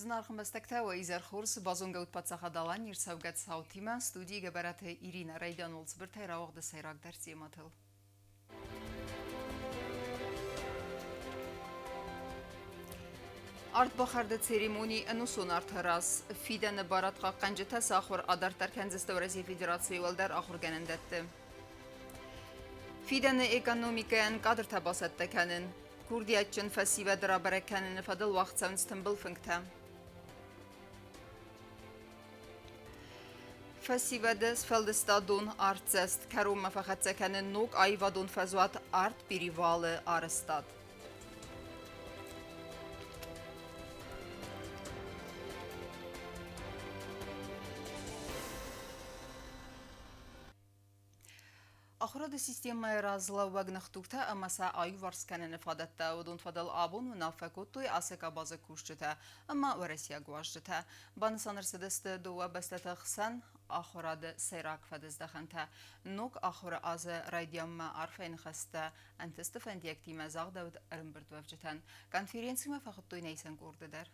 Знархам бастактава изархурс базонга утпацахадалан ирсавгат саутима студии габарате Ирина Райданолц биртай равагда сайрак дарси матыл. Арт бахарда церемонии анусон артарас фидана баратқа қанжыта сахур адарттар Канзаста Россия Федерации валдар ахур генендетті. Фидана экономикаян кадр табасатта канын. Курдиятчын фасива драбара канын фадыл вақтсан стамбул фыңта. Фасивадас фелдестадун артцест карума фахатса канын ног айвадун фазуат арт перевалы арыстад. أخرج السيستم رازلا وجنختوكتا أما ساعي ورسكان نفادتا ودون فضل آبون ونافكوتوي أسكا بازكوشتا أما ورسيا جواجتا بانسان رسدست دوا بستتخسن أخرج سيراك فدزدخنتا نوك أخر از رايديام عرفين خستا أنت استفند يكتي مزاق داود أرمبرت وفجتان كونفرنسي ما فقطوي نيسان قرددر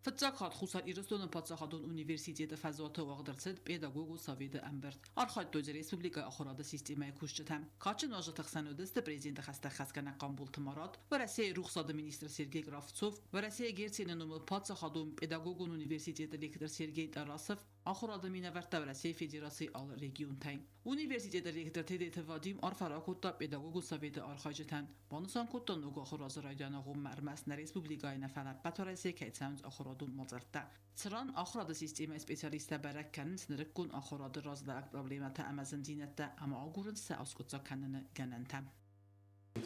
Фцакхат хусар Иростон Пацахадон университета фазуата вагдерцет педагогу Савида Амберт. Архат Този Республика Ахурада системай кушчатам. Качин ажат хсанудест президент хаста хаскана Камбул Тамарат, ва Россия рухсада министр Сергей Кравцов, ва Россия герцененум Пацахадон педагогун университета лектор Сергей Тарасов, Ахурада минаверта Россия Федерации ал регион тайн. Университета лектор Тедет Вадим Арфаракута педагогу Савида Архаджатан. Банусан Куттан уга Ахураза Райданагу Мармас на Республика Нафала Паторасе Кейтсаунд Ахурадун Мозарта. Цран Ахурада система специалиста Бараккан снрыккун Ахурада разлак проблемата Амазон динетта, ама агурын саускутса канына гананта.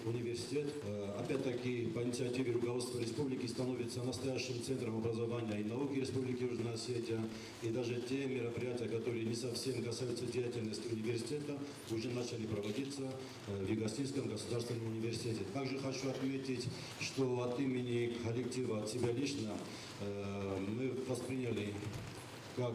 Университет, опять-таки, по инициативе руководства республики становится настоящим центром образования и науки Республики Южная Осетия. И даже те мероприятия, которые не совсем касаются деятельности университета, уже начали проводиться в Егостинском государственном университете. Также хочу отметить, что от имени коллектива, от себя лично, мы восприняли как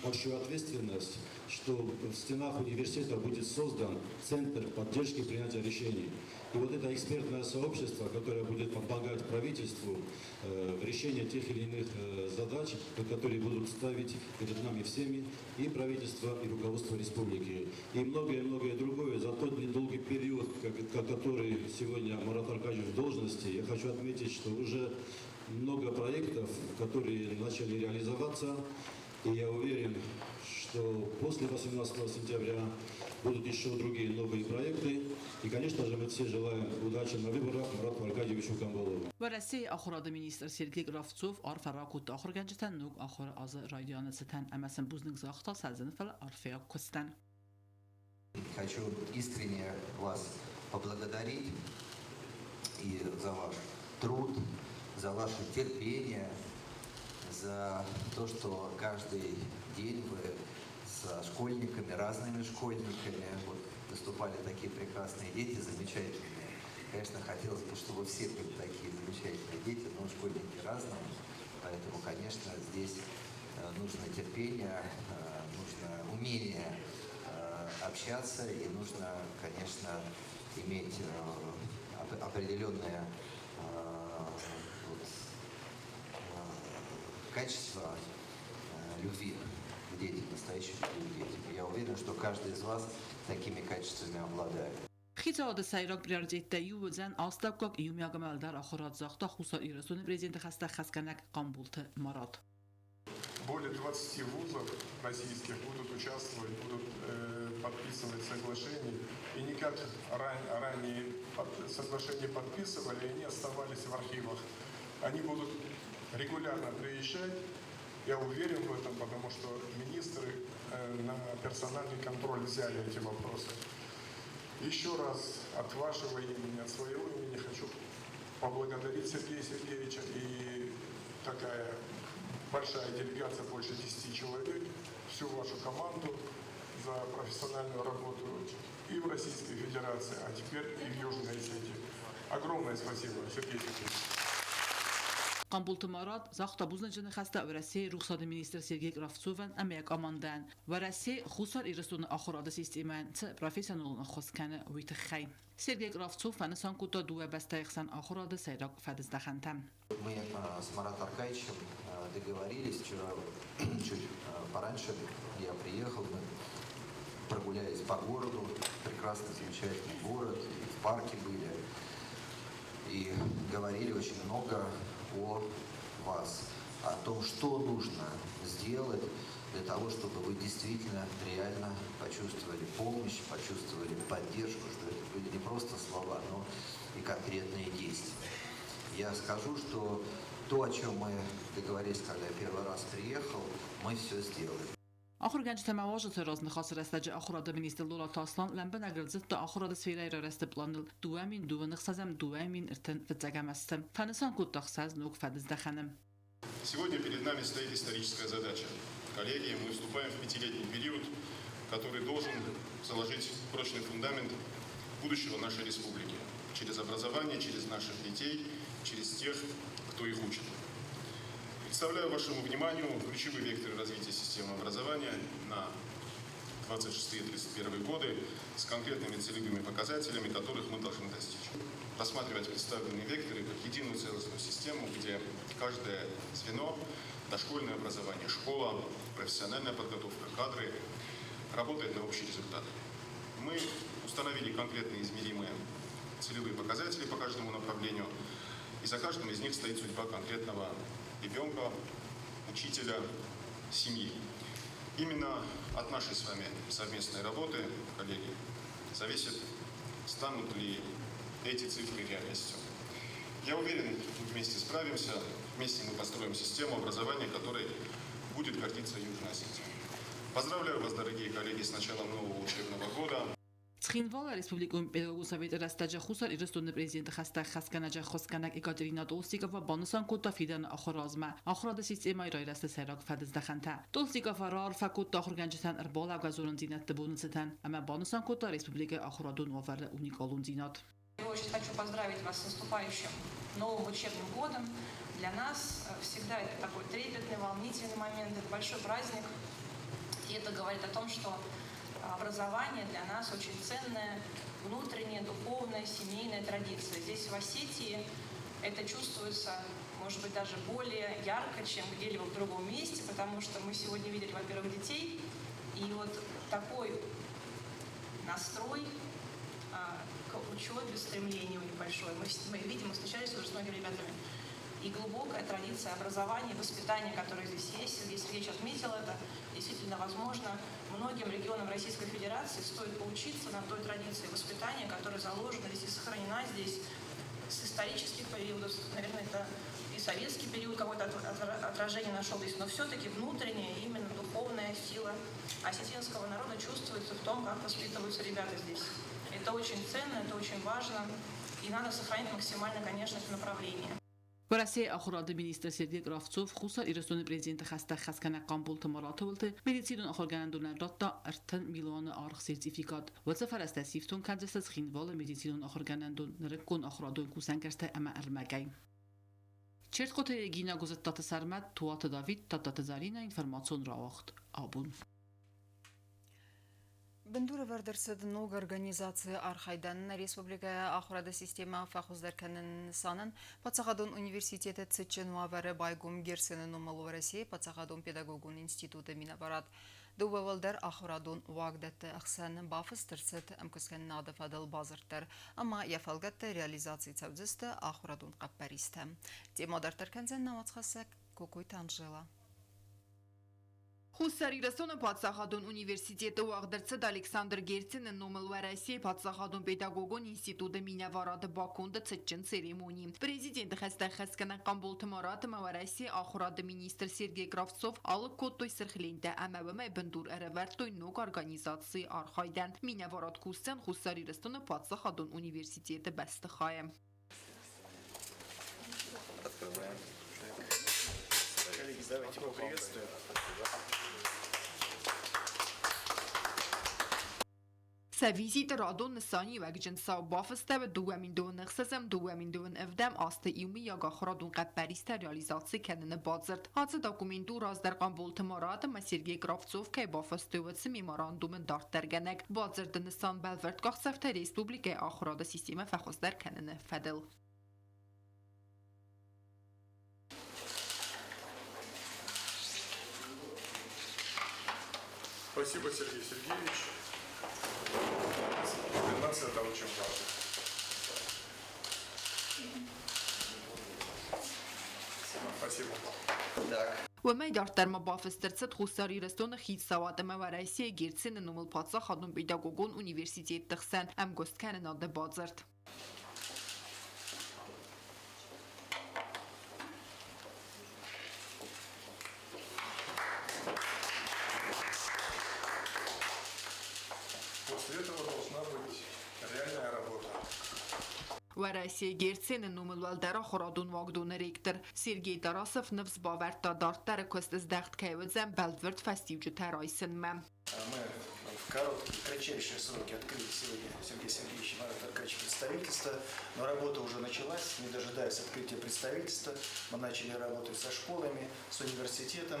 общую ответственность, что в стенах университета будет создан Центр поддержки принятия решений. И вот это экспертное сообщество, которое будет помогать правительству в решении тех или иных задач, которые будут ставить перед нами всеми, и правительство, и руководство республики. И многое другое. За тот недолгий период, который сегодня Марат Аркадьевич в должности, я хочу отметить, что уже много проектов, которые начали реализоваться. И я уверен, что после 18 сентября будут еще другие новые проекты. И, конечно же, мы все желаем удачи на выборах Марату Аркадьевичу Камбалову. В России Ахурада министр Сергей Кравцов Арфаракут Ахурганчатан нук Ахур аз Райдианацатан Амасан Бузник Захта Сазанфал Арфея Кустан. Хочу искренне вас поблагодарить и за ваш труд, за ваше терпение, за то, что каждый день вы с школьниками, разными школьниками, вот, выступали такие прекрасные дети, замечательные. Конечно, хотелось бы, чтобы все были такие замечательные дети, но школьники разные, поэтому, конечно, здесь нужно терпение, нужно умение общаться и нужно, конечно, иметь определенное качество любви к детям, настоящей любви к детям. Я уверен, что каждый из вас такими качествами обладает. خیزاد سایران پریارجیت یوزن آستابکاک یومیاگمال در آخرات زاختا خوصا ایرسون президент خسته خسکنک قامبولت مراد. Более 20 вузов российских будут участвовать, будут подписывать соглашения. И никак ранее соглашения подписывали, они оставались в архивах. Они будут регулярно приезжать. Я уверен в этом, потому что министры на персональный контроль взяли эти вопросы. Еще раз от вашего имени, от своего имени хочу поблагодарить Сергея Сергеевича и такая большая делегация, больше 10 человек, всю вашу команду за профессиональную работу и в Российской Федерации, а теперь и в Южной Осетии. Огромное спасибо, Сергей Сергеевич. قامبول تمارات زاخت بوزن جن خسته ورسي رخصت مینیستر سرگی گرافسوفن امیک آماندن ورسي خسر ایرستون آخراد سیستمان ت پروفیسیونال خسکنه ویتخی سرگی گرافسوف فنسان کوتا دو بستایخسن آخراد سیراک فدز دخنتم. Мы с Маратом Аркадьевичем договорились вчера, чуть пораньше я приехал, мы прогулялись по городу, прекрасный, замечательный город, и в парке были, и говорили очень много о вас, о том, что нужно сделать для того, чтобы вы действительно реально почувствовали помощь, почувствовали поддержку, что это были не просто слова, но и конкретные действия. Я скажу, что то, о чем мы договорились, когда я первый раз приехал, мы все сделали. آخر گنج تماوج تراز نخواست رستج آخراد مینیستر لولا تاسلان لمبه نگرزت تا آخراد سفیره را رست بلانل دوامین دو نخسازم دوامین ارتن فتزگم استم فنسان کود تخساز نوک فدز دخنم. Сегодня перед нами стоит историческая задача. Коллеги, мы вступаем в пятилетний период, который должен заложить прочный фундамент будущего нашей республики. Через образование, через наших детей, через тех, кто их учит. Представляю вашему вниманию ключевые векторы развития системы образования на 26-31 годы с конкретными целевыми показателями, которых мы должны достичь. Рассматривать представленные векторы как единую целостную систему, где каждое звено, дошкольное образование, школа, профессиональная подготовка, кадры работает на общий результат. Мы установили конкретные измеримые целевые показатели по каждому направлению, и за каждым из них стоит судьба конкретного ребенка, учителя, семьи. Именно от нашей с вами совместной работы, коллеги, зависит, станут ли эти цифры реальностью. Я уверен, мы вместе справимся, вместе мы построим систему образования, которой будет гордиться Южная Осетия. Поздравляю вас, дорогие коллеги, с началом нового учебного года. Схинвала республикум педагогусовет растаджа хусар ирстун президент хаста хасканаджа хосканак Екатерина Толстикова банусан кота фидан ахразма ахрад системای رای راست سراغ فدز دخنته Толстикова рар факут дахурганчтан арбала газурун зинат бунцтан ама банусан кота республика ахрадун вавар уникалун зинат. Я очень хочу поздравить вас с наступающим новым учебным годом. Для нас всегда это такой трепетный, волнительный момент, это большой праздник. И это говорит о том, что образование для нас очень ценная, внутренняя, духовная, семейная традиция. Здесь, в Осетии, это чувствуется, может быть, даже более ярко, чем где-либо в другом месте, потому что мы сегодня видели, во-первых, детей, и вот такой настрой к учебе, стремление у них большое. Мы видим, мы встречались уже с многими ребятами. И глубокая традиция образования, воспитания, которая здесь есть. Сергей Сергеевич отметил это. Действительно, возможно, многим регионам Российской Федерации стоит поучиться на той традиции воспитания, которая заложена здесь и сохранена здесь с исторических периодов. Наверное, это и советский период какое-то отражение нашел здесь. Но все-таки внутренняя, именно духовная сила осетинского народа чувствуется в том, как воспитываются ребята здесь. Это очень ценно, это очень важно. И надо сохранить максимально, конечно, это направление. ورسي آخراد مینیستر سرگی گرافسوف خصوصا ایرستون президент خسته خسکنه قامبول تمارات ولته مدیسیون آخر گندون راتا ارتن میلان آرخ سرتیفیکات و سفر است سیفتون کنجست از خینوال مدیسیون آخر گندون نرکون آخرادون کوسن کرده اما ارمگی چرت قطعه گینا گذت تات سرمت توات داوید تات زارین اینفرماسیون را وقت آبون Бендура вердерсед много организации Архайдан на республика Ахрада система фахуздерканен санан Пацахадон университета Цеченуа варе байгум герсенен номалу России Пацахадон педагогун института Минабарат Дубавалдер Ахрадон вагдетте ахсан бафыстерсет амкускен надафадал базыртер ама яфалгатте реализации цавзисте Ахрадон каппаристе Темодартер канзен навацхасек кокой Танжела Խուսարիրասոնը Պացախադոն ունիվերսիտետը ուաղդրցդ Ալեքսանդր Գերցինը նոմել վարասիե Պացախադոն պետագոգոն ինստիտուտը մինավարադը բակոնդը ծճն սերեմոնի։ Պրեզիդենտը խստեղ խսկնակ կամբոլ թմարատը մավարասիե ախուրադը մինիստր Սերգեյ Գրավցով ալը կոտոյ սրխլինտը ամավը բնդուր әрավարտոյ նոկ արգանիզացի արխայդան։ Մինավարad կուսցան խուսարիրասոնը Պացախադոն ունիվերսիտետը բաստը խայը։ Коллеги, давайте поприветствуем. Սավիզիտը ռադոն նսանի ու ագջնսա ու բաֆստը դուգամին դուն նխսեմ դուգամին դուն evdem աստı իումի յագախրադուն qəpbəristə realizasiya kənini bazırt. Hacı dokumentu razdərqan boltımaratı ma Sergey Kravtsov kəy bafıstövəsi memorandumın dartdərgənək. Bazırdı nısan bəlvərt qaxsəftə Respublikaya axırada sistemə fəxoslər kənini fədil. Спасибо, Сергей Сергеевич. Для нас это очень важно. Спасибо. ومای دارتر ما بافسترست خوستاری رستون خیت سواد موارایسی گیرتسین نومل پاتسا خادم پیداگوگون اونیورسیتیت تخسن ام گستکن ناده بازرد. После этого должна быть реальная работа. ورایسی گیرتسین نومل والدرا خورادون واگدون ریکتر سرگی دراسف نفس باورد تا دارتر کست از دخت کهوزن بلدورد فستیوجو ترایسن من. Мы в кратчайшие сроки открыли сегодня Сергей Сергеевич Марат Аркадьевич представительство, но работа уже началась, не дожидаясь открытия представительства. Мы начали работать со школами, с университетом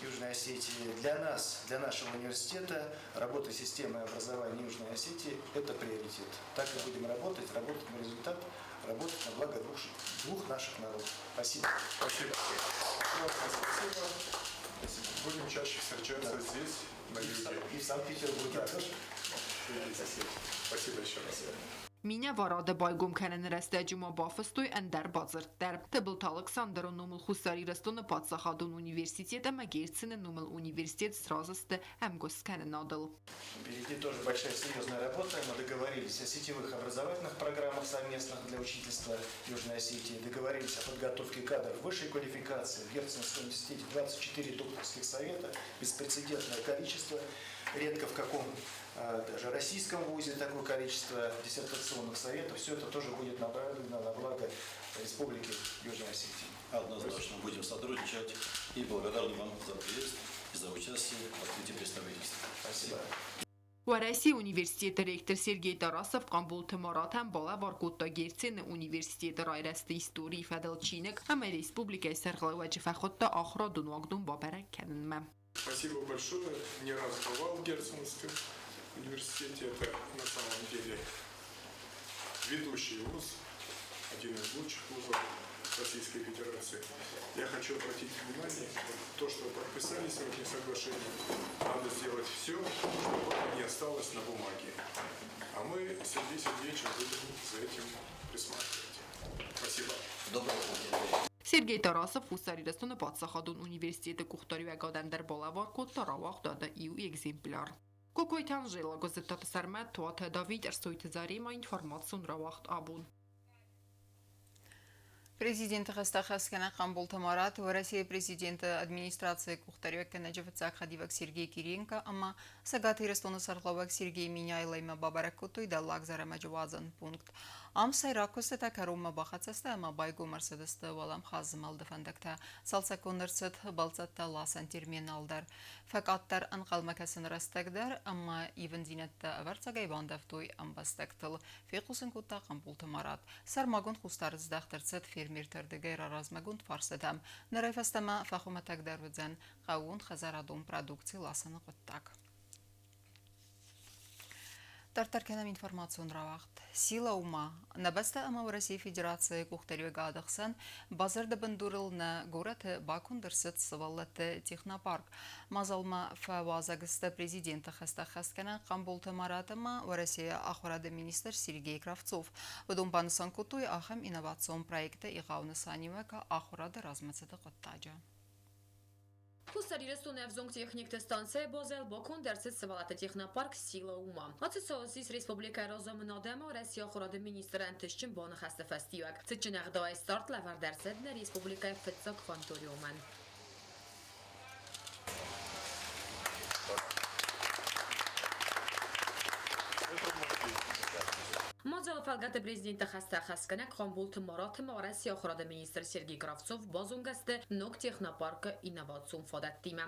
Южной Осетии. Для нас, для нашего университета, работа системы образования Южной Осетии – это приоритет. Так и будем работать на результат, работать на благо двух наших народов. Спасибо. Спасибо. Спасибо. Будем чаще встречаться здесь, на юге. И в Санкт-Петербурге тоже. Спасибо еще раз. Меня варады байгум кенен растеджума бафыстуй эндер базырттер. Тебылт Александр нумыл хусари растуны Патсахадун университета магерцины нумыл университет сразысты эмгос кенен адыл. Впереди тоже большая серьезная работа. Мы договорились о сетевых образовательных программах совместных для учительства Южной Осетии. Договорились о подготовке кадров высшей квалификации. В Герценовском университете 24 докторских совета. Беспрецедентное количество. Редко в каком даже российском вузе такое количество диссертационных советов. Все это тоже будет направлено на благо Республики Южной Осетии. Однозначно будем сотрудничать и благодарны вам за приезд и за участие в открытии представительства. Спасибо. ورایسی университет رектر سرگی دراسف قنبول تمارات هم بالا وارکوتا گیرتین университет رایرست ایستوری فدل چینک همه республикای سرغل وجفه خود تا آخرا دون واقدون بابرک کنن من. Спасибо большое. Не раз бывал в Герценовском университете. Это на самом деле ведущий вуз, один из лучших вузов Российской Федерации. Я хочу обратить внимание, то, что вы подписали сегодня соглашение, надо сделать все, чтобы оно не осталось на бумаге. А мы с Сергеем Сергеевичем будем за этим присматривать. Спасибо. Доброго дня. سرگی دراسف فوساری رستون پاتساخادون университет کختاری و گادن در بالوار کد تا رواق داده ایو اگزیمپلار. کوکوی تنجیلا گزتات سرمت توات داوید ارسویت زاری ما інформацун رواقت آبون. Президент Хастахаскана Камбул Тамарат, Россия президент администрации Кухтаревка Наджавцак Хадивак Сергей Киренко, ама Сагат Ирестона Сарловак Сергей Миняйлайма Бабаракуту и Далак Зарамаджвазан пункт. Ам Сайракуста Карума Бахацаста, ама Байгу Мерседеста Валам Хазмал Дефандакта, Салсаконерцет Балцата Ласан терминалдар. Факаттар Анкалмакасын Растагдар, ама Ивандинетта Аварцагай Вандафтуй Амбастактал, Фекусен Кута Камбул Тамарат, Сармагун Хустарц Дахтерцет Фермиртердегер Размагун Фарсетам, Нарайфастама Фахуматагдar Вудзен, Каун Хазарадум продукции Ласана Коттак. Тартаркенам информацион равахт. Сила ума. Набаста ама Россия Федерация Кухтареве гадахсан базарда бандурил на город Бакундерсет Саваллате Технопарк. Мазалма фавазагста президента Хастахаскана Камбул Тамаратама Россия Ахварада министр Сергей Кравцов. Вдум пансан кутуй ахам инновацион проекта и гавна санивека Ахварада размацета коттаджа. Хустари рестуне взонг техникте станция бозел бокун дерсет савалата технопарк сила ума. Ацисоосис республика розамнадема Россия Ахварада министр антишчин бона хаста фестивак. Цичнах давай старт лавар дерсет на республика Фетсак Фанториуман. Мазал фалгата президента Хастахаскана Камбул Тамарат Россия Ахварада министр Сергей Кравцов базунгасте нок технопарка инновацион фадаттима.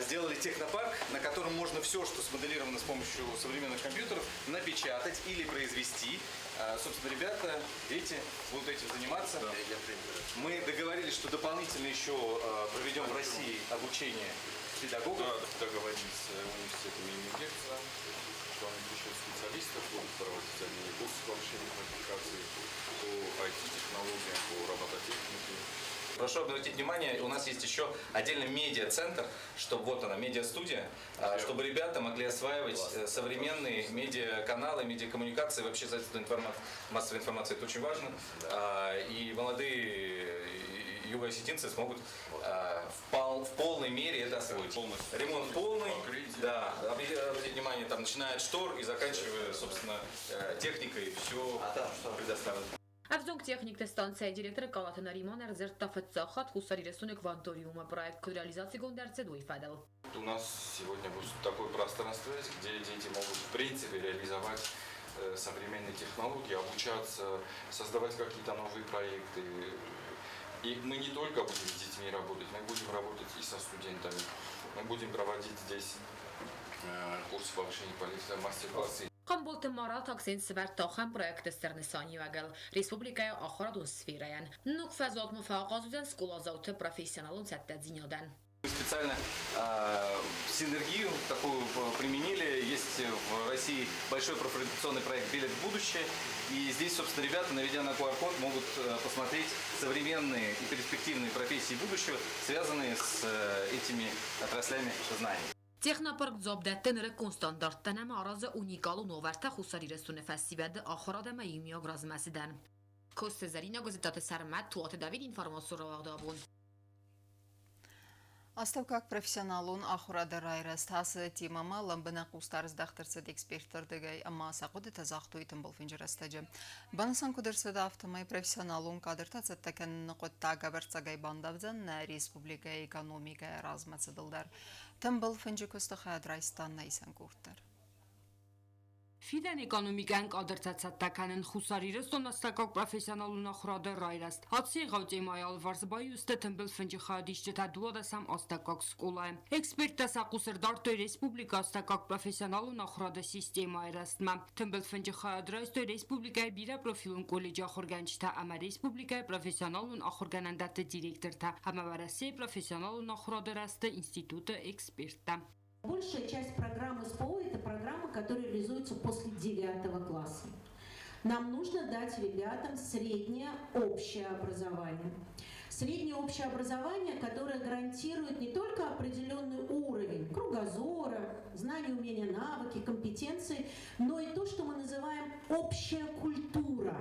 Сделали технопарк, на котором можно все, что смоделировано с помощью современных компьютеров, напечатать или произвести. Собственно, ребята, дети будут этим заниматься. Мы договорились, что дополнительно еще проведем в России обучение педагогов. Да, договорились с университетами имени Герцена, что они пришлют специалистов, будут проводить они курсы повышения квалификации по IT-технологиям, по робототехнике. Прошу обратить внимание, у нас есть еще отдельный медиа-центр, чтобы вот она, медиа-студия, чтобы ребята могли осваивать современные медиаканалы, медиакоммуникации, вообще средства массовой информации, это очень важно. И молодые юго-осетинцы смогут в полной мере это освоить. Ремонт полный, да, обратите внимание, там, начиная от штор и заканчивая, собственно, техникой, все предоставлено. Avzong texnik stanția directoră Calatana Rimon Erzert Тафетсахат Хусари Ресунек Ванториума проект реализации Гондерце Дуйфедел. У нас сегодня будет такое пространство, где дети могут в принципе реализовать современные технологии, обучаться, создавать какие-то новые проекты. И мы не только будем с детьми работать, мы будем работать и со студентами. Мы будем проводить здесь курсы повышения квалификации, мастер-классы. Kambolti Marat aksin Sver Tahan projekte Sternissani Vegel, Respublikaya Akharadun Sferayan. Nuk fezot mufaqazuden скулазауты профессионалун саттадзинёдан. Мы специально синергию такую применили. Есть в России большой профориентационный проект «Билет в будущее». И здесь, собственно, ребята, наведя на QR-код, могут посмотреть современные и перспективные профессии будущего, связанные с этими отраслями знаний. Texnopark zobdetten rekonstandarttanam arazı unikalun overta Husari Resune Festivalde axarada mayimiyag razməsidən. Kostezerina gazetată Sarmat tuatı David informasyon avdabun. Астав профессионалун ахурада райрас тасы тимама ламбана кустарыз дахтырсыд эксперттардыгай ама сақуды тазақту итін бұл финжирастаджы. Банасан кудырсыда автомай профессионалун кадырта цаттакен нұқытта габарцагай бандавзан на республика экономика размацыдылдар. Тым бұл финжи кустыха адрайстан найсан курттар. Ֆիդեն էկոնոմիկան կադրծացատականն խուսարիրը ստոնաստակակ պրոֆեսիոնալուն ախրադը ռայրաստ։ Հացի ղաուտեմայալ վարզբայի ուստը թմբիլ ֆնջի խադիշ ջտադուադը սամ աստակակ սկուլա է։ Էքսպերտ ասակուսր դարտոյ ռեսպուբլիկա աստակակ պրոֆեսիոնալուն ախրադը սիստեմա այրաստմա։ Թմբիլ ֆնջի խադրայստոյ ռեսպուբլիկայի բիրա պրոֆիլուն կոլեջի ախորգանչտա ամա ռեսպուբլիկայի պրոֆեսիոնալուն ախորգանանդատը դիրեկտորտա համավարասի պրոֆեսիոնալուն ախրադը ռաստը ինստիտուտը էքսպերտա։ Большая часть программы СПО – это программы, которые реализуются после 9 класса. Нам нужно дать ребятам среднее общее образование. Среднее общее образование, которое гарантирует не только определенный уровень кругозора, знания, умения, навыки, компетенции, но и то, что мы называем общая культура.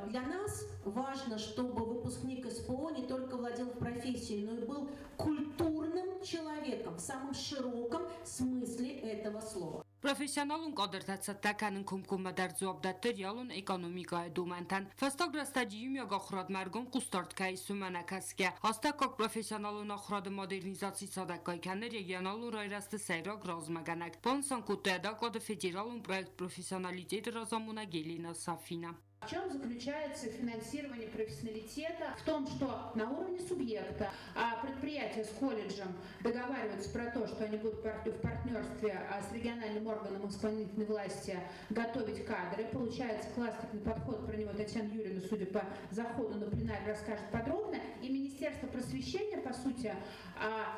Для нас важно, чтобы выпускник СПО не только владел профессией, но и был культурным человеком в самом широком смысле этого слова. Պրոֆեսիոնալուն կադրտացատականն կոմկոմը դարձուաբդատեր յալուն էկոնոմիկայ դումենտան ֆաստակ ռաստաջիում յագախրադ մարգոն կուստարտկայի սումանակասկյա հաստակակ պրոֆեսիոնալուն ախրադը մոդերնիզացի սադակայքաներ յեգյանալուն ռայրաստը սայրակ ռազմագանակ բոնսան կուտեադակլады ֆեդերալուն պրոյեկտ պրոֆեսիոնալիտետ ռազամունա գելինա Սաֆինա. В чем заключается финансирование профессионалитета? В том, что на уровне субъекта предприятия с колледжем договариваются про то, что они будут в партнерстве с региональным органом исполнительной власти готовить кадры. Получается кластерный подход, про него Татьяна Юрьевна, судя по заходу на пленарь, расскажет подробно. И Министерство просвещения, по сути,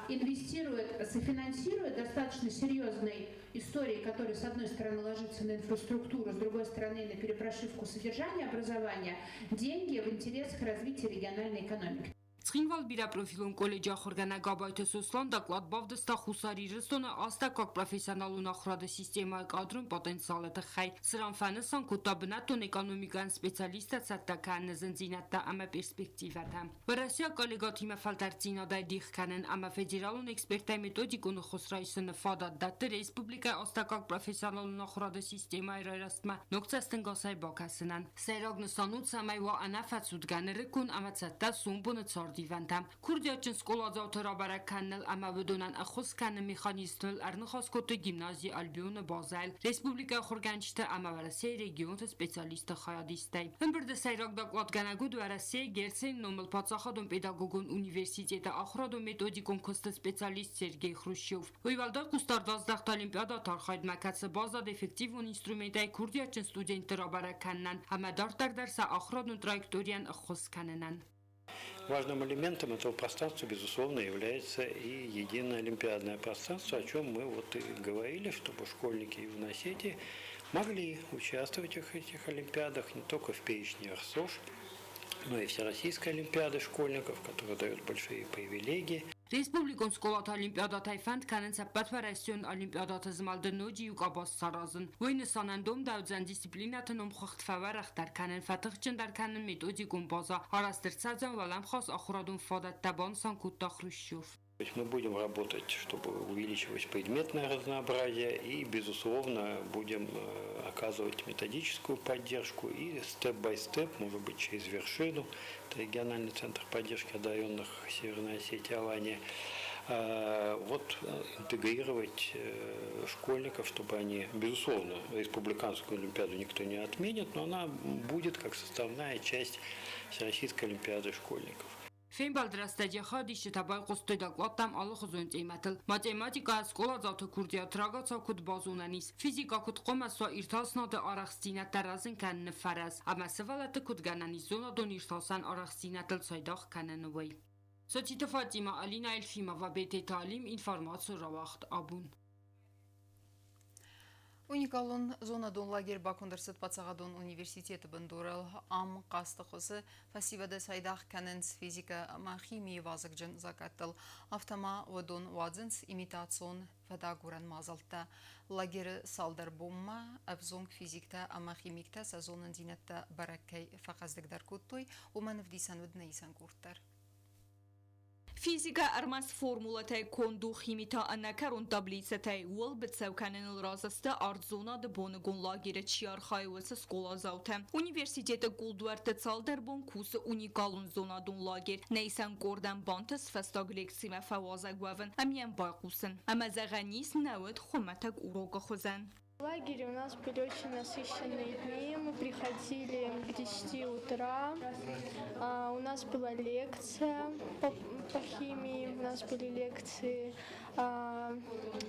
инвестирует, софинансирует достаточно серьезной истории, которая, с одной стороны, ложится на инфраструктуру, с другой стороны, на перепрошивку содержания образования, деньги в интересах развития региональной экономики. Սխինվալ բիրապրոֆիլուն կոլեջի ախորգանագաբայթը սոսլան դակլատ բավդստա խուսարի ռստոնը աստակակ պրոֆեսիոնալուն ախրադը սիստեմայի կադրում պոտենցիալը տխայ։ Սրան ֆանսան կուտաբնատոն էկոնոմիկան սպեցիալիստը ծատտականն զնձինատա ամա պերսպեկտիվատա։ Վրասիա կոլեգաթիմը ֆալտարցինադայ դիխկանն ամա ֆեդերալուն էքսպերտայ մեթոդիկուն խոսրայսը նֆադատ դատը ռեսպուբլիկա աստակակ պրոֆեսիոնալուն ախրադը սիստեմայի ռայրաստմա նոկցաստն գոսայ բոկասնան։ Սերոգ նսանուց ամայ ვა անաֆացուդգանը ռկուն ամացատա սումբունը ծորդ ديفانتا كردياتشن سكولا زوترا بركانل أما بدونن أخص كان ميخانيزمل أرنخاس كوت جيمنازي ألبيون بازل ريسبوبليكا خورگانشتا أما ورسي ريجيون سبيشاليست خياديستي امبرد سيراك داقلات گناگود ورسي گيرسين نومل پاتساخادون پيداگوگون universiteta أخرادون ميتوديكون كست سبيشاليست سيرگي خروشيوف ويوالدا قستار 12 олимпиада тархайд макац базад эффективун инструментای курдиячен студенттера бараканнан ама дартагдерса охранун траекториян хусканенан. Важным элементом этого пространства, безусловно, является и единое олимпиадное пространство, о чем мы вот и говорили, чтобы школьники и в Осетии могли участвовать в этих олимпиадах не только в перечне РСОШ, но и Всероссийской олимпиады школьников, которая дает большие привилегии. Республикон сколат олимпиадатай фанд канен саппат варасион олимпиадата змалда ноджи юкабас саразын. Войны санандом даудзан дисциплината ном хохт фаварахтар канен фатыхчын дар канен методикум база арастыр садзан валам хас ахурадун фадат табан санкутта хрущев. То есть мы будем работать, чтобы увеличивать предметное разнообразие и, безусловно, будем оказывать методическую поддержку и степ-бай-степ, может быть, через вершину, это региональный центр поддержки одаренных Северной Осетии, Алания, вот интегрировать школьников, чтобы они, безусловно, республиканскую олимпиаду никто не отменит, но она будет как составная часть Всероссийской олимпиады школьников. فين بالدرستجی خادیش تبای قصد دکلاتم آل خزون ایمتل ماتماتیکا اسکولا زات کردیا تراغاتا کد بازونانیس فیزیکا کد قمصا ارتاس ناد آرخسینت درازن کن نفرز اما سوالت کد گنانیس زونا دون ارتاسن آرخسینت الصیداخ کنن وی سوچیت فاطمه علینا الفیما و بیت تعلیم اینفارماسیون را وقت آبون Уникалун зонадон лагерь Бакундерсет Пацагадон университеты бендурел ам кастахосы фасивада сайдах каненс физика ама химии вазыкжын закаттыл автома водон вадзинс имитацион фадагуран мазалта лагерь салдар бомма авзонг физикта ама химикта сезонын динетта бараккай факаздыгдар куттой уман вдисан вднейсан курттар. فيزيكا أرماس فورمولتاي كوندو خيميتا أنكارون تابليستاي وول بتسوكانن الرازستا أرزونا دبونغون لاغيرة تشيار خايوس سكولا زاوتا Университета Гулдуарта Цалдербон كوس уникалун зона дон лагер نيسان غوردن بانتس فستاغ لكسيما فوازا غوافن أميان باقوسن أما زغانيس ناوت خمتاك أوروغا خوزن В лагере у нас были очень насыщенные дни. Мы приходили к 10 утра. У нас была лекция по химии, у нас были лекции.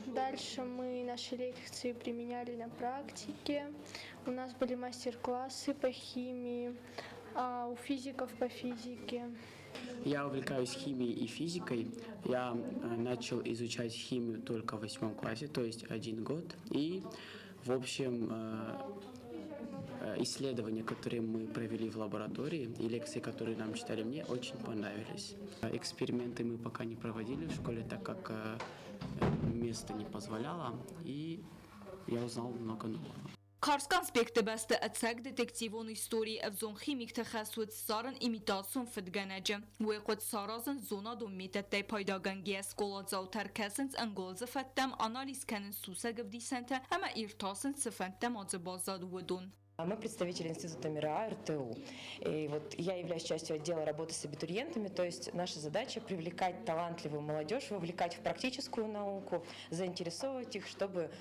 Дальше мы наши лекции применяли на практике. У нас были мастер-классы по химии, у физиков по физике. Я увлекаюсь химией и физикой. Я начал изучать химию только в 8 классе, то есть 1 год. И, в общем, исследования, которые мы провели в лаборатории, и лекции, которые нам читали, мне очень понравились. Эксперименты мы пока не проводили в школе, так как место не позволяло, и я узнал много нового. Карскан спекты бәсті әтсәк детективон истории әвзон химик тәхәсует сарын имитацион фідгәнәджі. Уйқуд саразын зона дом метәттай пайдагангия сколат заутар кәсінс әнголзы фәттәм анализ кәнін суса гөвдисәнті, әмә иртасын сыфәттәм адзы базад уыдун. Мы представители Института МИРА РТУ. И вот я являюсь частью отдела работы с абитуриентами, то есть наша задача привлекать талантливую молодежь, вовлекать в практическую науку, заинтересовывать их, чтобы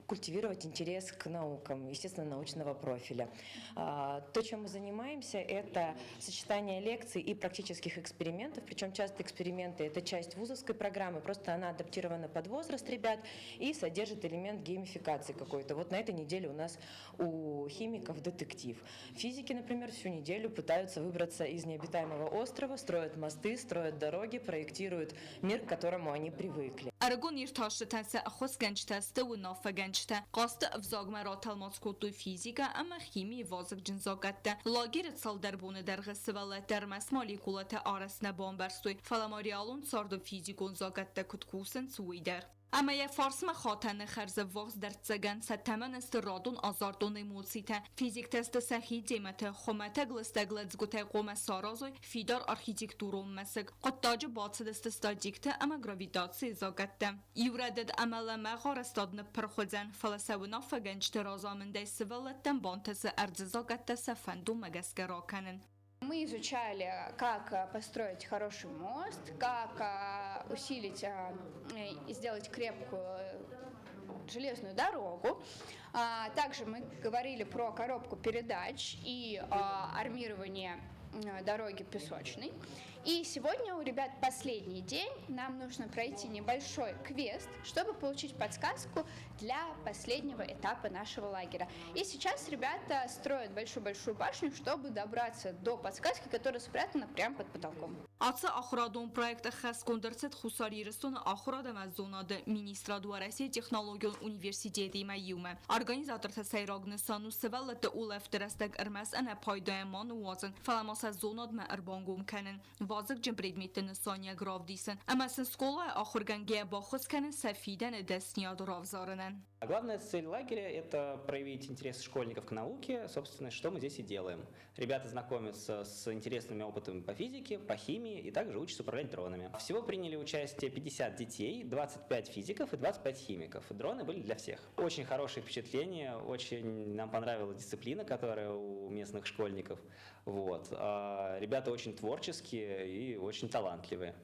культивировать интерес к наукам, естественно, научного профиля. То, чем мы занимаемся, это сочетание лекций и практических экспериментов, причем часто эксперименты – это часть вузовской программы, просто она адаптирована под возраст ребят и содержит элемент геймификации какой-то. Вот на этой неделе у нас у химиков детектив. Физики, например, всю неделю пытаются выбраться из необитаемого острова, строят мосты, строят дороги, проектируют мир, к которому они привыкли. Аргон ирташытанса ахос генчтасты у нафа генчта. Qasdı avzagmara talmaskotu fizika ama ximi vazık cinzaqatda. Lagir salderbunu dergisi valatlar masmalikulata arasına bomberstoy. Falamarialun sardı fizikon zaqatda kutkusen suider. اما یک فارسم خاطن خرز وقت در تزگن ستمن استرادون آزاردون ایموسیته فیزیک تست سخی دیمته خمته گلستگلت زگوته قوم سارازوی فیدار آرخیتکتورون مسک قطاج باطد استستاجیکته اما گراویداتسی زاگته یوردد عمل مغار استادن پرخوزن فلسونا فگنج ترازامنده سوالتن بانتس ارز زاگته سفندو مگسگرا کنن Мы изучали, как построить хороший мост, как усилить и сделать крепкую железную дорогу. Также мы говорили про коробку передач и армирование дороги песочной. И сегодня у ребят последний день. Нам нужно пройти небольшой квест, чтобы получить подсказку для последнего этапа нашего лагеря. И сейчас ребята строят большую-большую башню, чтобы добраться до подсказки, которая спрятана прямо под потолком. Atsa axuradon proyekti xəs konderset xusariyiristun axurada məzzonadı Ministradu Arasiya Texnologiyon Universiteti məyumə. Organizator təsəyraqını sanu səvəllədə ulefterəstək ərməs ənə paydayaman uvazın fələməsə zonad mə ərbangum kənin vazıq cın predmetini saniyə gravdisen. Əməsin skola axurgəngiyə baxız kənin səfidən dəsniyad ravzarının. Главная цель лагеря – это проявить интерес школьников к науке, собственно, что мы здесь и делаем. Ребята знакомятся с интересными опытами по физике, по химии и также учатся управлять дронами. Всего приняли участие 50 детей, 25 физиков и 25 химиков. Дроны были для всех. Очень хорошие впечатления, очень нам понравилась дисциплина, которая у местных школьников. Вот. Ребята очень творческие и очень талантливые.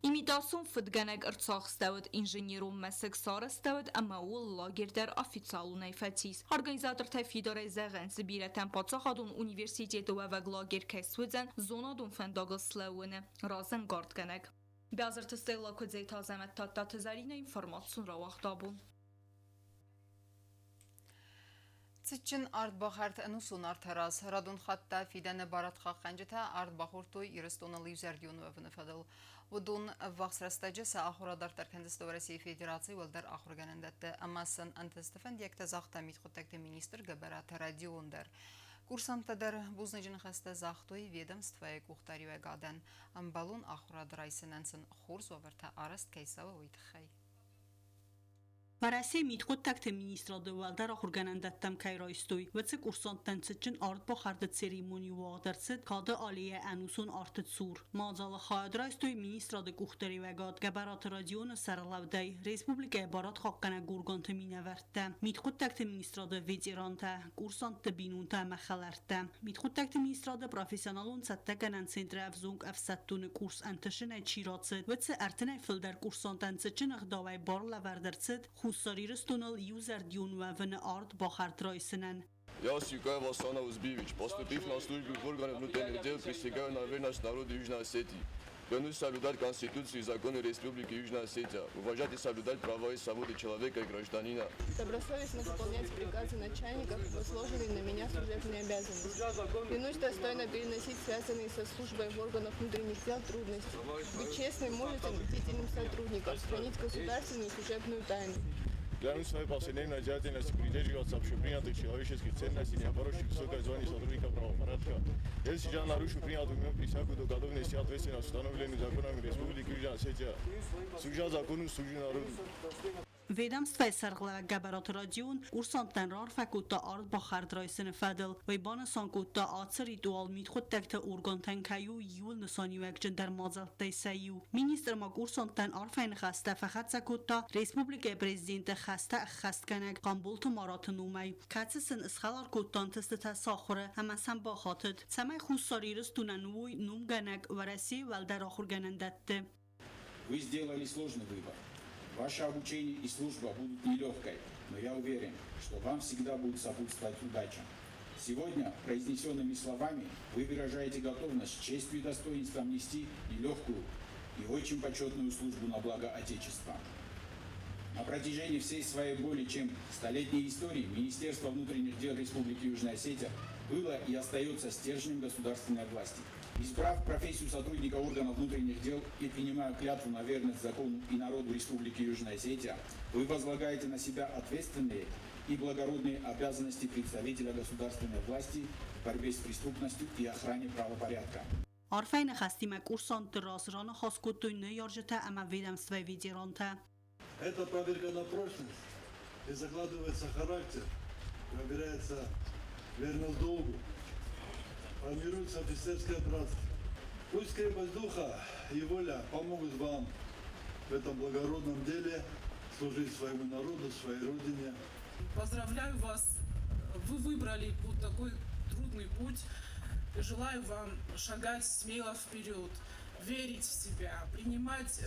İmitasyon fıdgənək ırçaq stəvət injenerun məsək sarı stəvət əmə o lagirdər oficialu nəyfətsiz. Organizator təfidar zəğənsi birətən Paçaxadun Universiteti və vəqlagir kəsvədzən zonadun fəndaqı sləvəni razən qardgənək. Bəzirtı stəyla ködzəy tazəmət tatda təzərinə informasyon ravaqtabun. Цитчин ардбахарт энусон артараз радун хатта фидене барат хақанжета ардбахуртуй ирестонали юзердион вэвнефадал. Вудун вахсрастаджеса ахурадар таркандесто России Федерации валдар ахурганендетте амасын антестефен декте захта митхоттекте министр габарата радиондер. Курсантадар бузнежин хаста захтуй ведомстве кухтариве гаден. Амбалун ахурадрайсененсен хурз ваверта араст кейсава уйтхай. Россия митхоттакте министрады валдар ахурганендеттем кайрайстуй. Вце курсантен цитчин арт бахарда церемонии вадарцет када алия анусон артет сур. Мазала хаядрайстуй министрады кухтари вегад габарат радион сарлавдай Республика Барат хаққана гурганта минаверте. Митхоттакте министрады ветеранта курсантте бинунта махаларте. Митхоттакте министрады профессионалун саттаканан центр авзунг афсаттун курс анташина чирацет. Вце артенай филдер курсантен цитчин агдавай барла вардерцет Хусарирстунал юзердион вэвэн арт бахартрайсенен. Я, Сюкаева Асана Узбивич, поступив на службу в органы внутренних дел, присягаю на верность народу Южной Осетии. Клянусь соблюдать Конституцию и законы Республики Южная Осетия, уважать и соблюдать права и свободы человека и гражданина. Добросовестно выполнять приказы начальников, возложенные на меня служебные обязанности. Клянусь достойно переносить связанные со службой в органах внутренних дел трудности. Быть честным, мужественным, бдительным сотрудником, хранить государственную служебную тайну. Клянусь своей повседневной деятельностью придерживаться общепринятых человеческих ценностей, не оборочить высокое звание сотрудника правопорядка. Если я нарушу принятую мной присягу, то готов нести ответственность, установленную законами Республики Южная Осетия. Служа закону, служу народу. Ведомство саргла габарат радион курсантен рар факута арт бахардрайсен фадل و بان سانکوتا آتسری دوال میتخوتکت ارگانتن کیو یول نسانی وکجن در مازلت سیو مینیستر ما کورسانتن آرفین خسته فقط سکوتا ریسپوبلیک پرزیدنت خسته خست کنگ قنبولت مارات نومی کاتسن اسخالار کوتان تست تساخره همه سم با خاطد سمای خوصاری رستونن نوی نوم گنگ و رسی ولدر آخر گنندت. Вы сделали сложный выбор. Ваше обучение и служба будут нелегкой, но я уверен, что вам всегда будет сопутствовать удача. Сегодня произнесенными словами вы выражаете готовность честью и достоинством нести нелегкую и очень почетную службу на благо Отечества. На протяжении всей своей более чем столетней истории Министерство внутренних дел Республики Южная Осетия было и остается стержнем государственной власти. Избрав профессию сотрудника органов внутренних дел и принимая клятву на верность закону и народу Республики Южная Осетия, вы возлагаете на себя ответственные и благородные обязанности представителя государственной власти в борьбе с преступностью и охране правопорядка. Арфайн хастиме курсант разрана хаскутуйны яржета ама ведомство ветеранта. Это проверка на прочность и закладывается характер, проверяется верность долгу. Формируется офицерское братство. Пусть крепость духа и воля помогут вам в этом благородном деле служить своему народу, своей родине. Поздравляю вас! Вы выбрали вот такой трудный путь. Желаю вам шагать смело вперед, верить в себя, принимать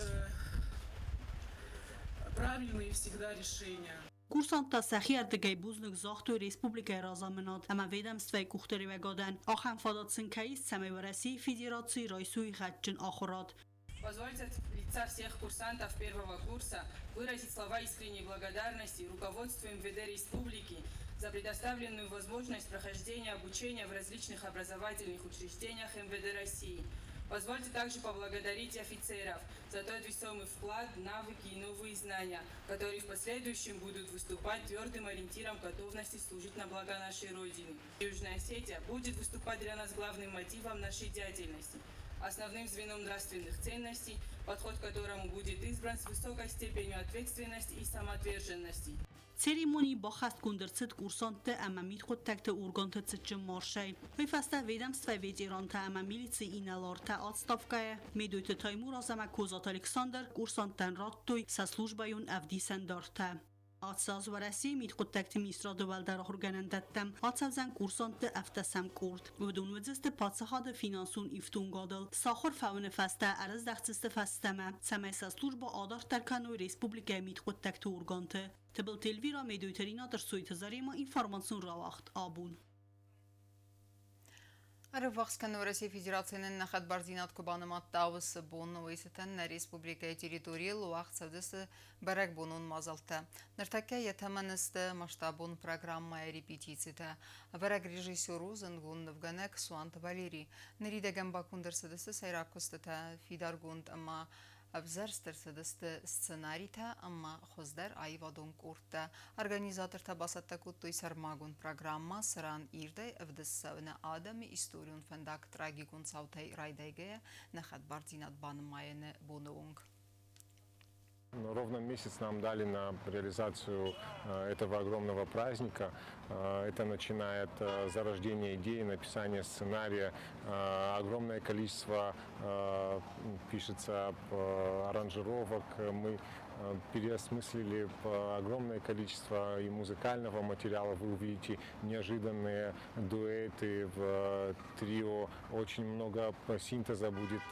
правильные всегда решения. Kursantta Sachiar de Geibuznik sagt die Republika Razamenat, ama Vedamstwei Kuchteri Vegadan, auch am Fadatsinkai Самой Федерации Райсуи Хатчин Ахурат. Позвольте от лица всех курсантов первого курса выразить слова искренней благодарности руководству МВД Республики за предоставленную возможность прохождения обучения в различных образовательных учреждениях МВД России. Позвольте также поблагодарить офицеров за тот весомый вклад, навыки и новые знания, которые в последующем будут выступать твердым ориентиром готовности служить на благо нашей Родины. Южная Осетия будет выступать для нас главным мотивом нашей деятельности, основным звеном нравственных ценностей, подход к которому будет избран с высокой степенью ответственности и самоотверженности. Церемонии бахаст кундерцет курсанты амамит ход такта урганты цечем маршай. Вифаста ведомства ветеранта амамилицы иналарта отставкая. Медуйте Таймур Азама Козат Александр курсантан раттуй со службаюн авдисендарта. Атсаз вараси мит ход такта министра довалдар органендаттам. Атсавзан курсанты афтасам курд. Вдун вдзесте пацахад финансун ифтун гадал. Сахар фаун фаста араз дахтсте фастама. Самайса служба آدار ترکانوی ریسپوبلیکای مید خود تکت اورگانته. تبل تلویرا میدویترینا در سویت زریما اینفارماسیون را وقت آبون. Рывахская Россия Федерацияның нахат бардинат кубанымат тауысы бонны уйсетен на республикая территории луах савдысы барак бонун мазалта. Нартакка ятаманысты масштабун программа репетицията. Барак режиссеру зангун навганек Суант Валерий. Наридаган бакундырсыдысы сайракустыта Фидаргунд ама Абзарстырсыдысты сценарийта ама хоздар айвадон куртта. Организаторта басатта куттуй сармагун программа сыран ирдай авдыссавна адами историон фендак трагикун саутай райдайгая нахат бардинат банмайны бонуунг. Ровно месяц нам дали на реализацию этого огромного праздника. Это начинает зарождение идеи, написание сценария. Огромное количество пишется аранжировок. Мы переосмыслили огромное количество и музыкального материала. Вы увидите неожиданные дуэты в трио. Очень много синтеза будет,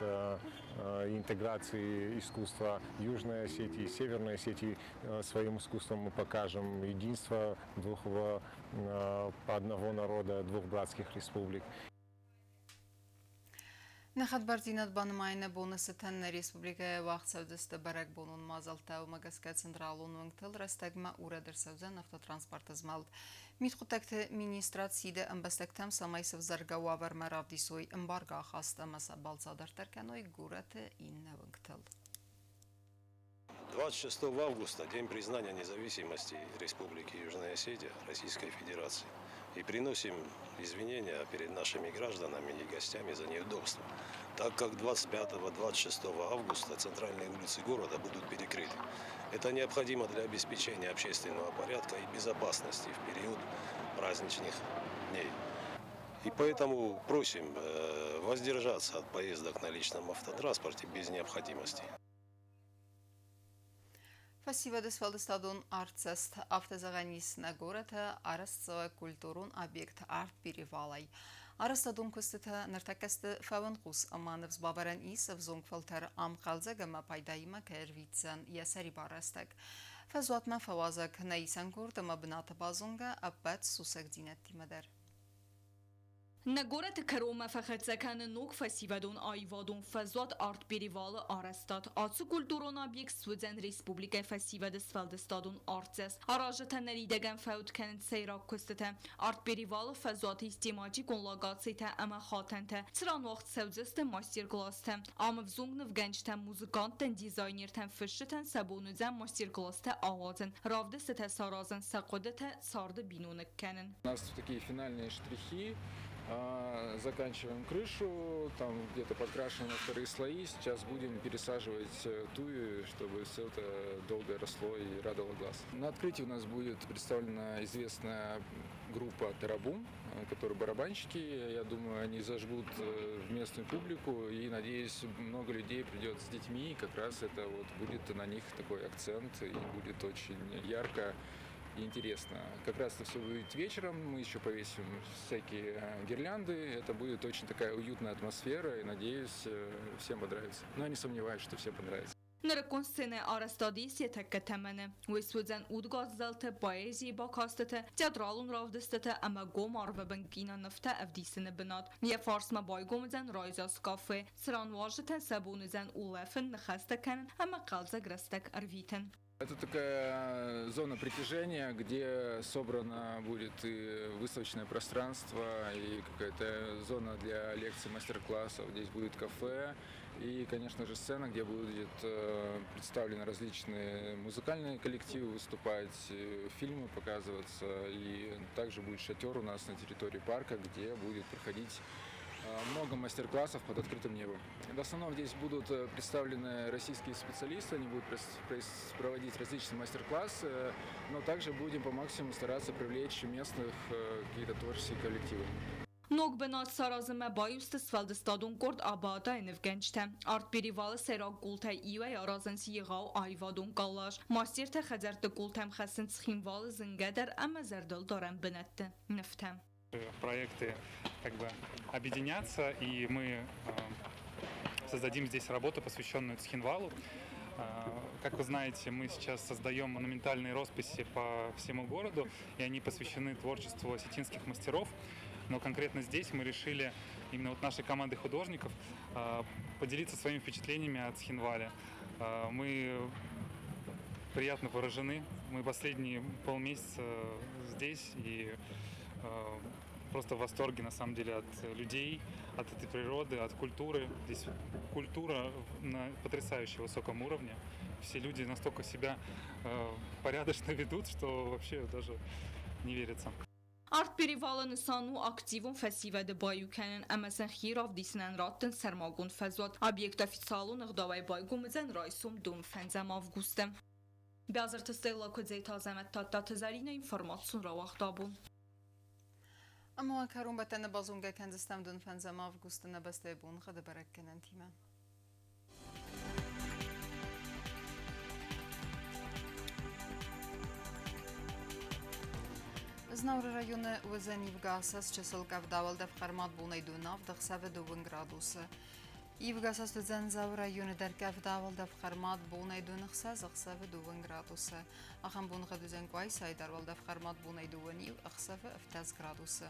интеграции искусства Южной Осетии и Северной Осетии. Своим искусством мы покажем единство одного народа, двух братских республик. Нахат бардинат банмайны бонусытан республикая вақт саудысты барак бонун мазалта умагаска централун выңтыл растагма урадыр саузан автотранспорт измалд. Митхутакты министрацииде амбастактам самайсов заргава вармаравдисой эмбарга хаста маса балцадар тарканой гураты инна выңтыл. 26 августа – День признания независимости Республики Южная Осетия Российской Федерации. И приносим извинения перед нашими гражданами и гостями за неудобства, так как 25-26 августа центральные улицы города будут перекрыты. Это необходимо для обеспечения общественного порядка и безопасности в период праздничных дней. И поэтому просим воздержаться от поездок на личном автотранспорте без необходимости. Фасивадыс валдыстадун арцест автозаганис на гората арасцова культурун объект арт перевалай. Арастадун кустыта нартакасты фаванкус аманывс бабаран ис взонгфалтар ам қалзагама пайдайма кэрвицан ясари барастак. Фазуатма фавазак наисан курта мабната базунга аппат сусак динетти мадар. نگورت کروم فخت زکن نوک فسیودون آیوادون فزوات آرت بیریوال آرستاد آتسو کلتورون آبیک سوزن ریسپوبلیک فسیود سفلدستادون آرتزست آراجتا نریدگن فوت کنند سیراک کستتا آرت بیریوال فزوات استیماجی کنلاغات سیتا اما خاتنتا تران وقت سوزست ماستر کلاستا آمفزونگ نفگنجتا موزیکانتن دیزاینرتن فشتن سبونوزن ماستر کلاستا آوازن رافدستا سارازن ساقودتا سارد بینونک کنن. У нас такие финальные штрихи. Заканчиваем крышу, там где-то подкрашены на вторые слои. Сейчас будем пересаживать туи, чтобы все это долго росло и радовало глаз. На открытии у нас будет представлена известная группа Тарабум, которые барабанщики. Я думаю, они зажгут в местную публику, и, надеюсь, много людей придет с детьми, и как раз это вот будет на них такой акцент, и будет очень ярко и интересно. Как раз это все будет вечером, мы еще повесим всякие гирлянды, это будет очень такая уютная атмосфера, и надеюсь, всем понравится. Но я не сомневаюсь, что всем понравится. Նրկուն սենե արաստադիս ետեքը թեմենը, ուիսուձեն ուդգազ զալթը պայեզի բակաստըտը, տեատրալուն ռավդստըտը ամա գոմ արվեբն կինա նվտը ավդիսինը բնատ, և ֆարսմա բայգոմձեն ռայզաս կաֆե, սրան վաժըտը սաբունիձեն ուլեֆն նխաստը կենն, ամա կալզը գրստեք արվիտն. Это такая зона притяжения, где собрано будет и выставочное пространство, и какая-то зона для лекций, мастер-классов. Здесь будет кафе и, конечно же, сцена, где будут представлены различные музыкальные коллективы выступать, фильмы показываться. И также будет шатер у нас на территории парка, где будет проходить много мастер-классов под открытым небом. В основном здесь будут представлены российские специалисты, они будут проводить различные мастер-классы, но также будем по максимуму стараться привлечь местных какие-то творческие коллективы. Նոգ բնած սարազմը բայուստը սվալդստադուն կորդ աբադա ենև գենչտը, արդ պիրիվալը սերակ գուլթայ իվայ արազնսի եղավ այվադուն կալար, մաստիրթը խեզերտը գուլթայմ խեսին ծխինվալը զնգադար ամա զերդել դորեն բնետը, նվթեմ. Проекты как бы объединятся, и мы создадим здесь работу, посвященную Цхинвалу. Как вы знаете, мы сейчас создаем монументальные росписи по всему городу, и они посвящены творчеству осетинских мастеров. Но конкретно здесь мы решили, именно вот нашей командой художников, поделиться своими впечатлениями о Цхинвале. Мы приятно поражены. Мы последние полмесяца здесь и просто в восторге на самом деле от людей, от этой природы, от культуры. Здесь культура на потрясающе высоком уровне. Все люди настолько себя порядочно ведут, что вообще даже не верится. Արդ պիրիվալը նսանու ակտիվուն ֆեսիվեդը բայուքենեն ամասեն խիրավ դիսնեն ռատտն սերմագուն ֆեզոտ, объект официалу նղդավայ բայգումըձեն ռայսում դում ֆենձեմ ավգուստը. Բязրտը ստելա կոձեի թազեմետ տատտա զարինը ինվորմացուն ռավաղտաբուն. Ama karun betene bazunga kendistem dün fenzem avgustuna beste bun xada barakkenen time. Znavr rayonu Vzenivgasas часылкав давалда вхармат бунай дунав дахсаве дувын градусы. Ивгасас Вzenzav rayonu derkав давалда вхармат бунай дунахса захсаве дувын градусы. Ахам бунға дүзен квай сайдарвалда вхармат бунай дувынив ахсаве 10 градусы.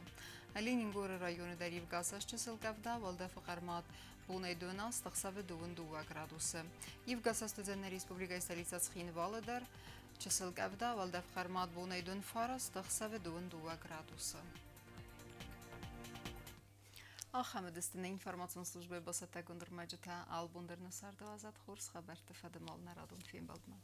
Ленингор району der Ивгасас часылкав давалда вхармат бунай дунас дахсаве дувын 2 градусы. Ивгасас Вzen республика столица Цхинвалы der Часылкавда валдав хармат бунайдун фарас дахсаве дун 2 градуса. Ахамедистine информацион службе басата гундер маджата албундер насарда азат хорс хабар тефадемал нарадун фим балдман.